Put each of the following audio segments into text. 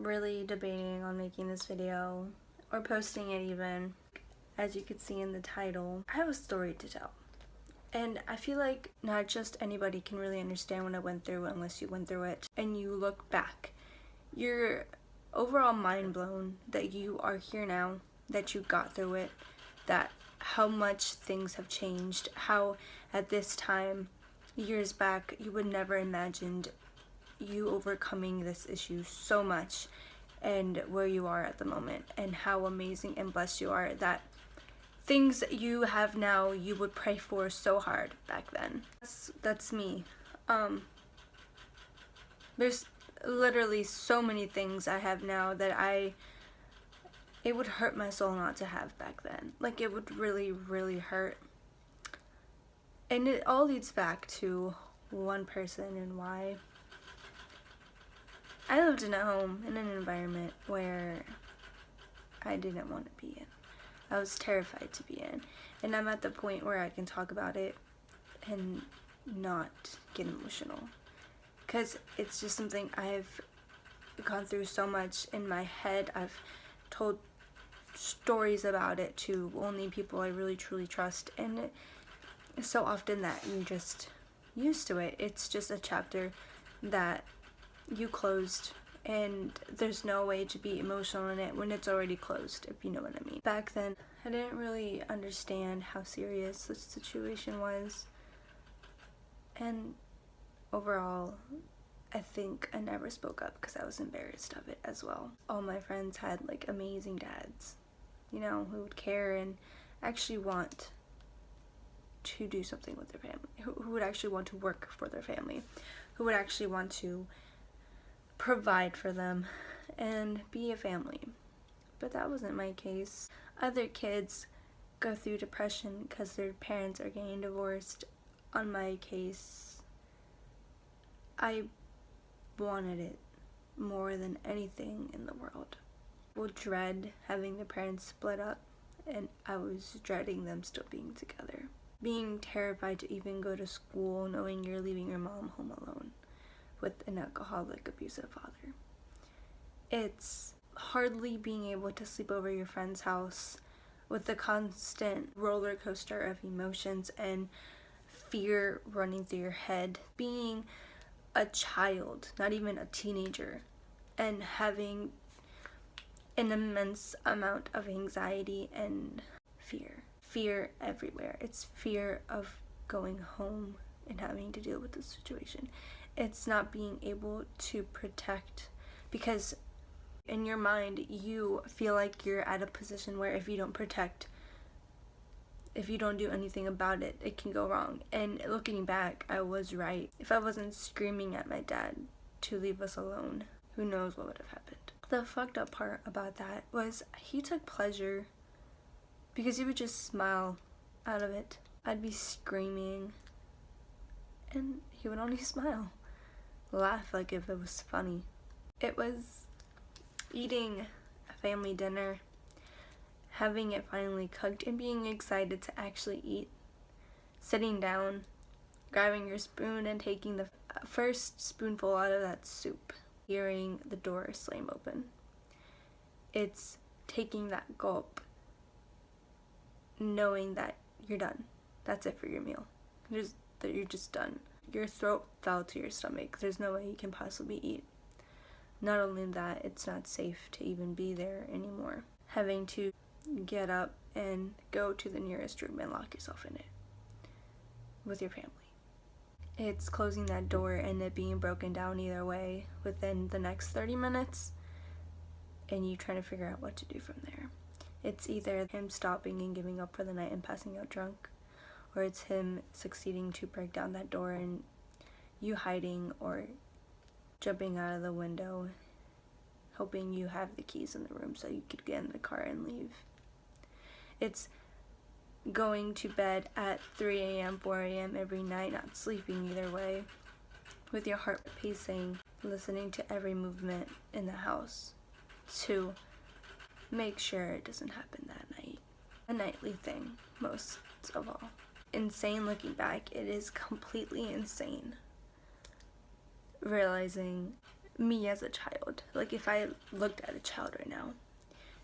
really debating on making this video or posting it even. As you could see in the title, I have a story to tell. And I feel like not just anybody can really understand what I went through unless you went through it. And you look back, you're overall mind blown that you are here now, that you got through it, that how much things have changed, how at this time, years back, you would never imagined you overcoming this issue so much and where you are at the moment, and how amazing and blessed you are that things you have now you would pray for so hard back then. That's me. There's literally so many things I have now that it would hurt my soul not to have back then. Like, it would really, really hurt. And it all leads back to one person and why. I lived in a home, in an environment where I didn't want to be in. I was terrified to be in. And I'm at the point where I can talk about it and not get emotional. Because it's just something I've gone through so much in my head. I've told stories about it to only people I really truly trust, and it's so often that you're just used to it. It's just a chapter that you closed, and there's no way to be emotional in it when it's already closed, if you know what I mean. Back then, I didn't really understand how serious the situation was, and overall, I think I never spoke up because I was embarrassed of it as well. All my friends had like amazing dads, you know, who would care and actually want to do something with their family, who would actually want to work for their family, who would actually want to provide for them and be a family. But that wasn't my case. Other kids go through depression because their parents are getting divorced. On my case, I wanted it more than anything in the world. I would dread having the parents split up, and I was dreading them still being together. Being terrified to even go to school, knowing you're leaving your mom home alone with an alcoholic, abusive father. It's hardly being able to sleep over your friend's house with the constant roller coaster of emotions and fear running through your head. Being a child, not even a teenager, and having an immense amount of anxiety and fear. Fear everywhere. It's fear of going home and having to deal with the situation. It's not being able to protect, because in your mind you feel like you're at a position where if you don't protect, if you don't do anything about it, it can go wrong. And looking back, I was right. If I wasn't screaming at my dad to leave us alone, who knows what would have happened. The fucked up part about that was he took pleasure because he would just smile out of it. I'd be screaming and he would only smile, laugh like if it was funny. It was eating a family dinner, having it finally cooked and being excited to actually eat, sitting down, grabbing your spoon and taking the first spoonful out of that soup, hearing the door slam open. It's taking that gulp, knowing that you're done. That's it for your meal. You're just done. Your throat fell to your stomach. There's no way you can possibly eat. Not only that, it's not safe to even be there anymore. Having to get up and go to the nearest room and lock yourself in it with your family. It's closing that door and it being broken down either way within the next 30 minutes and you trying to figure out what to do from there. It's either him stopping and giving up for the night and passing out drunk, or it's him succeeding to break down that door and you hiding or jumping out of the window hoping you have the keys in the room so you could get in the car and leave. It's going to bed at 3 a.m., 4 a.m. every night, not sleeping either way, with your heart pacing, listening to every movement in the house to make sure it doesn't happen that night. A nightly thing, most of all. Insane looking back. It is completely insane realizing me as a child. Like, if I looked at a child right now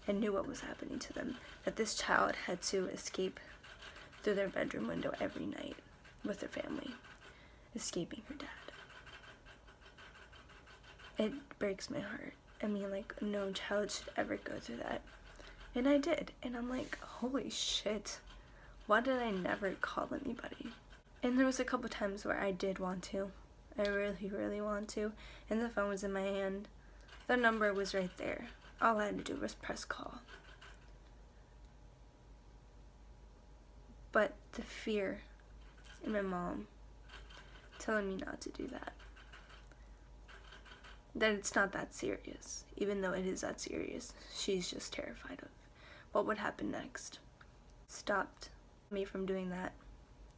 and knew what was happening to them, that this child had to escape through their bedroom window every night with their family, escaping her dad. It breaks my heart. I mean, like, no child should ever go through that. And I did. And I'm like, holy shit. Why did I never call anybody? And there was a couple times where I did want to. I really, really want to. And the phone was in my hand. The number was right there. All I had to do was press call. But the fear in my mom telling me not to do that. That it's not that serious. Even though it is that serious. She's just terrified of what would happen next. Stopped me from doing that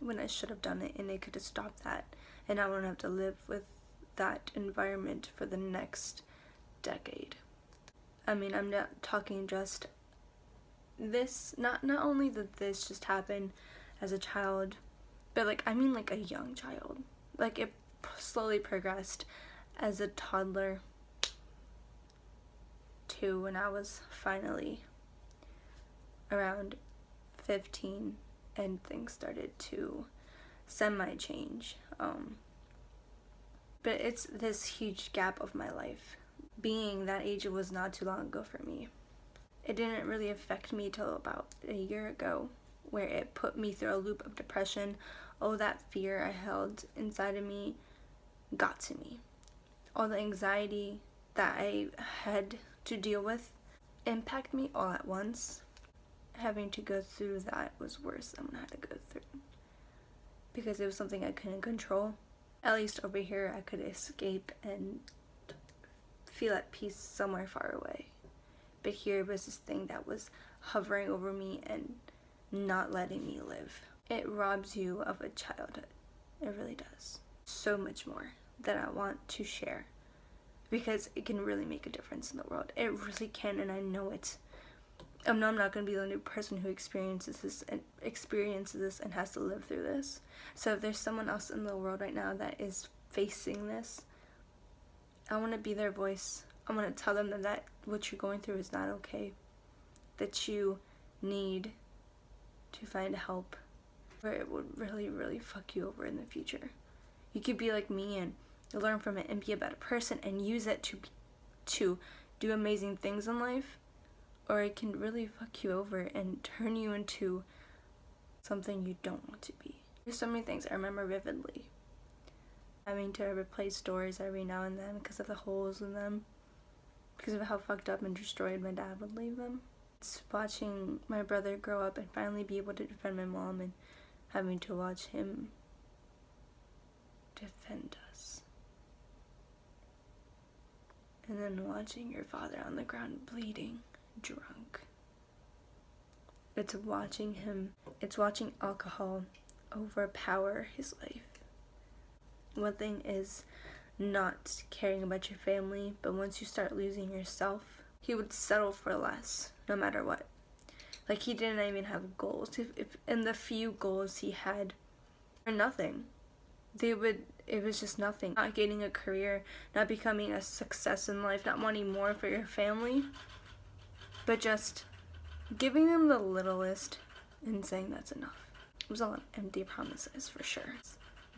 when I should have done it, and it could have stopped that, and I wouldn't have to live with that environment for the next decade. I mean, I'm not talking just this, not only that this just happened as a child, but like, I mean like a young child. Like, it slowly progressed as a toddler to when I was finally around 15 and things started to semi-change. But it's this huge gap of my life. Being that age, it was not too long ago for me. It didn't really affect me till about a year ago, where it put me through a loop of depression. Oh, that fear I held inside of me got to me. All the anxiety that I had to deal with impacted me all at once. Having to go through that was worse than what I had to go through, because it was something I couldn't control. At least over here I could escape and feel at peace somewhere far away, but here was this thing that was hovering over me and not letting me live. It robs you of a childhood. It really does. So much more that I want to share, because it can really make a difference in the world. It really can, and I know it. I'm not going to be the only person who experiences this and has to live through this. So if there's someone else in the world right now that is facing this, I want to be their voice. I want to tell them that what you're going through is not okay. That you need to find help, or it would really, really fuck you over in the future. You could be like me and learn from it and be a better person and use it to do amazing things in life. Or it can really fuck you over and turn you into something you don't want to be. There's so many things I remember vividly. Having to replace doors every now and then because of the holes in them. Because of how fucked up and destroyed my dad would leave them. It's watching my brother grow up and finally be able to defend my mom, and having to watch him defend us. And then watching your father on the ground bleeding, drunk. It's watching alcohol overpower his life. One thing is not caring about your family, but once you start losing yourself, he would settle for less, no matter what. Like, he didn't even have goals. If in the few goals he had were nothing, it was just nothing. Not getting a career, not becoming a success in life, not wanting more for your family, but just giving them the littlest and saying that's enough. It was all empty promises, for sure.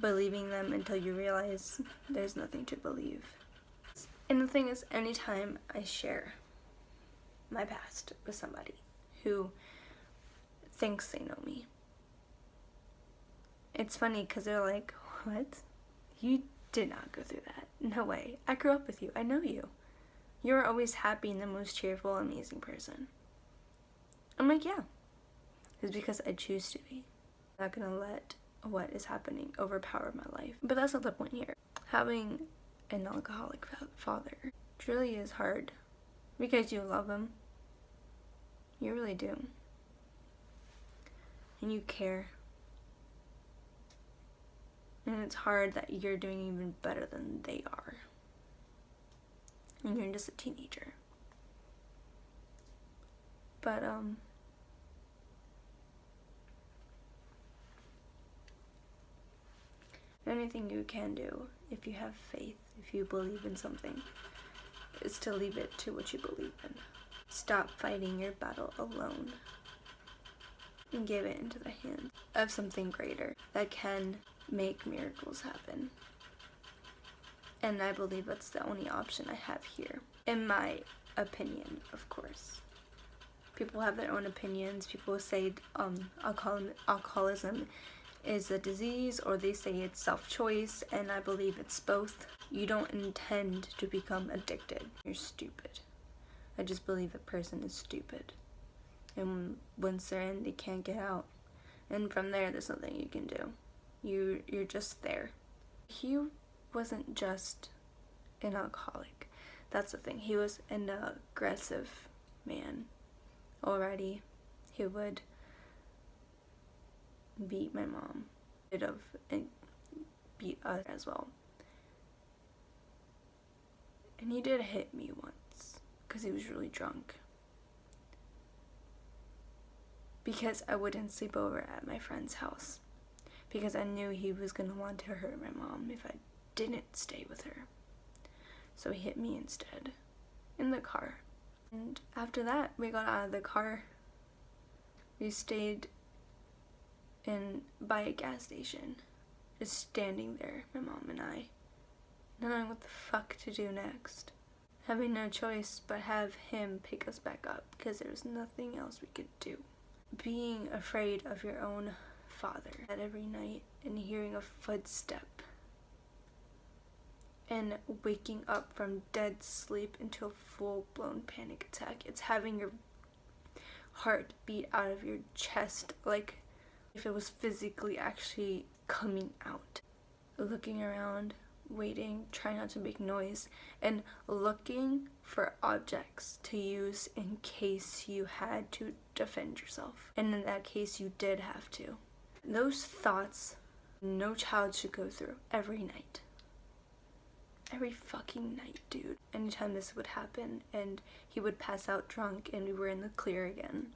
Believing them until you realize there's nothing to believe. And the thing is, anytime I share my past with somebody who thinks they know me, it's funny because they're like, what? You did not go through that. No way. I grew up with you. I know you. You're always happy and the most cheerful, amazing person. I'm like, yeah. It's because I choose to be. I'm not gonna let what is happening overpower my life. But that's not the point here. Having an alcoholic father really is hard because you love him. You really do. And you care. And it's hard that you're doing even better than they are. And you're just a teenager. But, the only thing you can do, if you have faith, if you believe in something, is to leave it to what you believe in. Stop fighting your battle alone and give it into the hands of something greater that can make miracles happen. And I believe that's the only option I have here, in my opinion, of course. People have their own opinions. People say alcoholism is a disease, or they say it's self-choice, and I believe it's both. You don't intend to become addicted. You're stupid. I just believe a person is stupid. And once they're in, they can't get out. And from there, there's nothing you can do. You're just there. He wasn't just an alcoholic. That's the thing. He was an aggressive man already. He would beat my mom. And beat us as well. And he did hit me once because he was really drunk. Because I wouldn't sleep over at my friend's house. Because I knew he was going to want to hurt my mom if I didn't stay with her. So he hit me instead. In the car. And after that, we got out of the car. We stayed by a gas station. Just standing there, my mom and I. Not knowing what the fuck to do next. Having no choice but have him pick us back up. Because there was nothing else we could do. Being afraid of your own father at every night and hearing a footstep and waking up from dead sleep into a full-blown panic attack. It's having your heart beat out of your chest like if it was physically actually coming out. Looking around, waiting, trying not to make noise, and looking for objects to use in case you had to defend yourself. And in that case, you did have to. Those thoughts, no child should go through every night. Every fucking night, dude. Anytime this would happen and he would pass out drunk and we were in the clear again,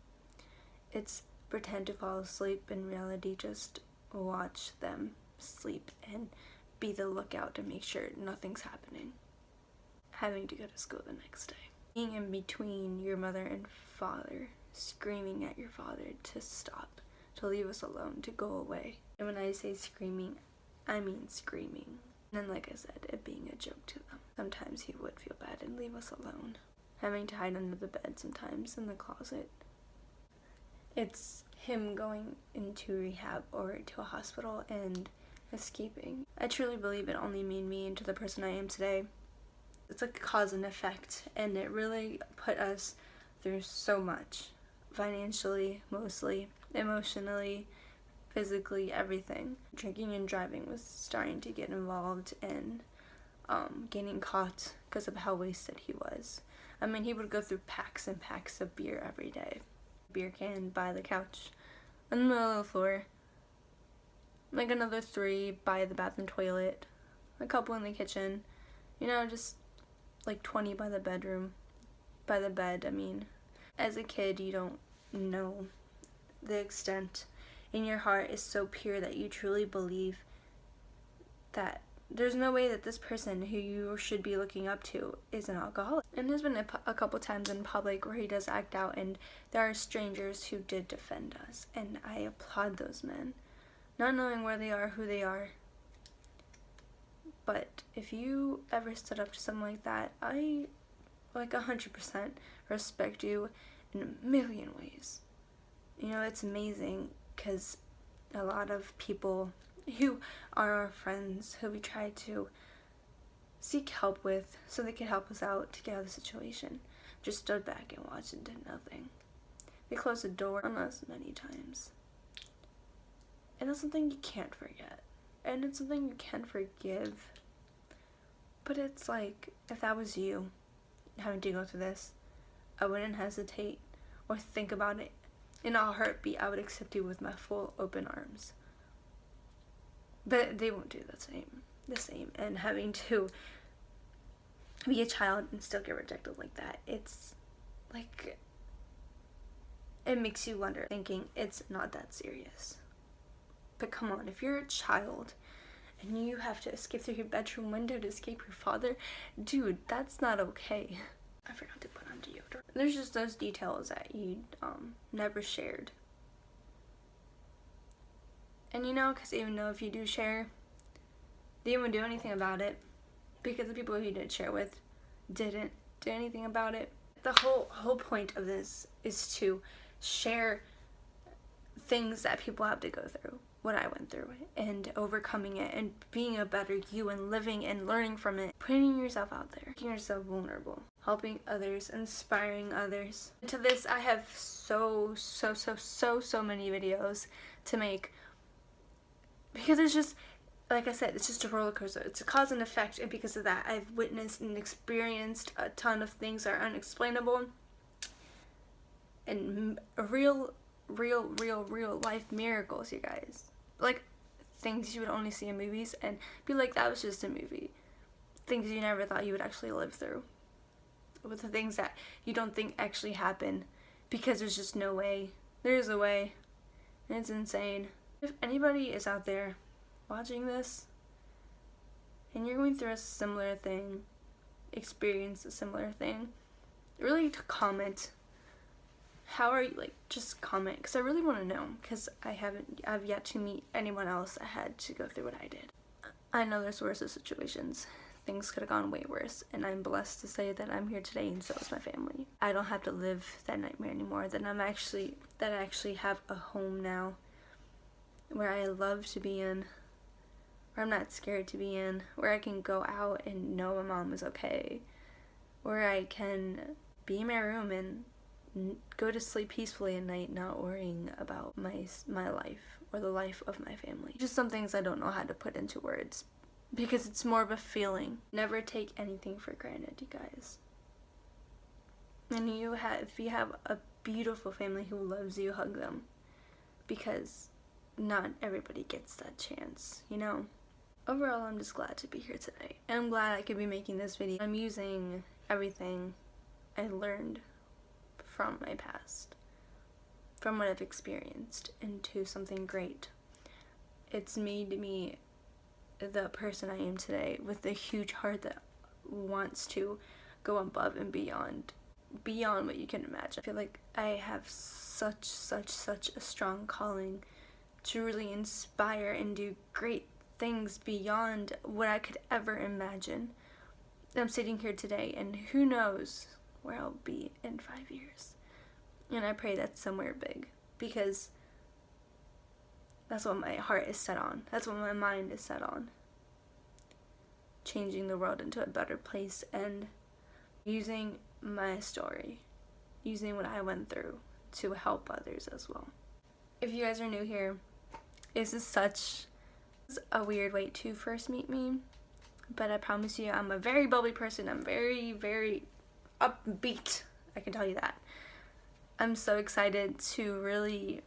it's pretend to fall asleep. In reality, just watch them sleep and be the lookout to make sure nothing's happening. Having to go to school the next day. Being in between your mother and father, screaming at your father to stop, to leave us alone, to go away. And when I say screaming, I mean screaming. And then, like I said, it being a joke to them. Sometimes he would feel bad and leave us alone. Having to hide under the bed sometimes, in the closet. It's him going into rehab or to a hospital and escaping. I truly believe it only made me into the person I am today. It's like cause and effect, and it really put us through so much. Financially, mostly, emotionally, physically, everything. Drinking and driving was starting to get involved in getting caught because of how wasted he was. I mean, he would go through packs and packs of beer every day. Beer can by the couch, in the middle of the floor. Like another 3 by the bathroom toilet, a couple in the kitchen, you know, just like 20 by the bedroom, by the bed. I mean, as a kid, you don't know the extent. In your heart is so pure that you truly believe that there's no way that this person who you should be looking up to is an alcoholic. And there's been a couple times in public where he does act out, and there are strangers who did defend us, and I applaud those men. Not knowing where they are, who they are. But if you ever stood up to someone like that, I, 100% respect you in a million ways. You know, it's amazing because a lot of people who are our friends, who we try to seek help with so they could help us out to get out of the situation, just stood back and watched and did nothing. They closed the door on us many times. And that's something you can't forget. And it's something you can forgive. But it's like, if that was you having to go through this, I wouldn't hesitate or think about it. In a heartbeat, I would accept you with my full open arms. But they won't do the same. And having to be a child and still get rejected like that, it's like, it makes you wonder, thinking it's not that serious. But come on, if you're a child and you have to escape through your bedroom window to escape your father. Dude, that's not okay. I forgot to put on deodorant. There's just those details that you never shared. And you know, because even though if you do share, they wouldn't do anything about it, because the people who you did share with didn't do anything about it. The whole point of this is to share things that people have to go through, what I went through, and overcoming it, and being a better you, and living and learning from it, putting yourself out there, making yourself vulnerable, helping others, inspiring others. To this, I have so many videos to make, because it's just, like I said, it's just a roller coaster. It's a cause and effect, and because of that, I've witnessed and experienced a ton of things that are unexplainable, and real life miracles, you guys. Like, things you would only see in movies and be like, that was just a movie. Things you never thought you would actually live through. With the things that you don't think actually happen, because there's just no way. There's a way, and it's insane. If anybody is out there watching this, and you're going through a similar thing, experience a similar thing, really comment. How are you, like, just comment, because I really want to know, because I've yet to meet anyone else that had to go through what I did. I know there's worse situations. Things could have gone way worse, and I'm blessed to say that I'm here today, and so is my family. I don't have to live that nightmare anymore, that I actually have a home now, where I love to be in, where I'm not scared to be in, where I can go out and know my mom is okay, where I can be in my room and go to sleep peacefully at night, not worrying about my life or the life of my family. Just some things I don't know how to put into words, because it's more of a feeling. Never take anything for granted, you guys. And if you have a beautiful family who loves you, hug them, because not everybody gets that chance, you know? Overall, I'm just glad to be here today. And I'm glad I could be making this video. I'm using everything I learned from my past, from what I've experienced, into something great. It's made me the person I am today, with a huge heart that wants to go above and beyond what you can imagine. I feel like I have such a strong calling to really inspire and do great things beyond what I could ever imagine. I'm sitting here today, and who knows where I'll be in 5 years. And I pray that's somewhere big, because that's what my heart is set on. That's what my mind is set on. Changing the world into a better place, and using my story, using what I went through to help others as well. If you guys are new here, this is such a weird way to first meet me, but I promise you I'm a very bubbly person. I'm very upbeat, I can tell you that. I'm so excited to really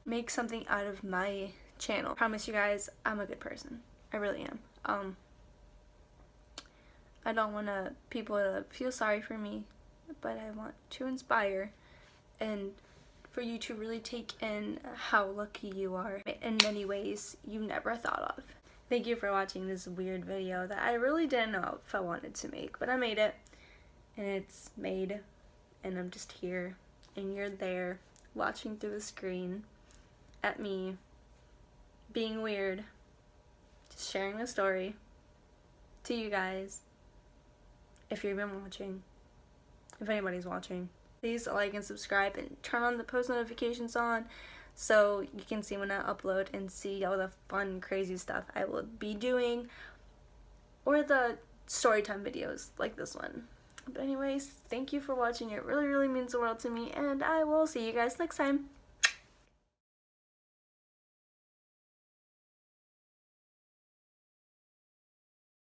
make something out of my channel. I promise you guys, I'm a good person. I really am. I don't want people to feel sorry for me, but I want to inspire, and for you to really take in how lucky you are in many ways you never thought of. Thank you for watching this weird video that I really didn't know if I wanted to make, but I made it, and it's made, and I'm just here, and you're there watching through the screen at me being weird, just sharing a story to you guys. If you've been watching, if anybody's watching, please like and subscribe, and turn on the post notifications on so you can see when I upload and see all the fun, crazy stuff I will be doing, or the story time videos like this one. But anyways, thank you for watching. It really means the world to me, and I will see you guys next time.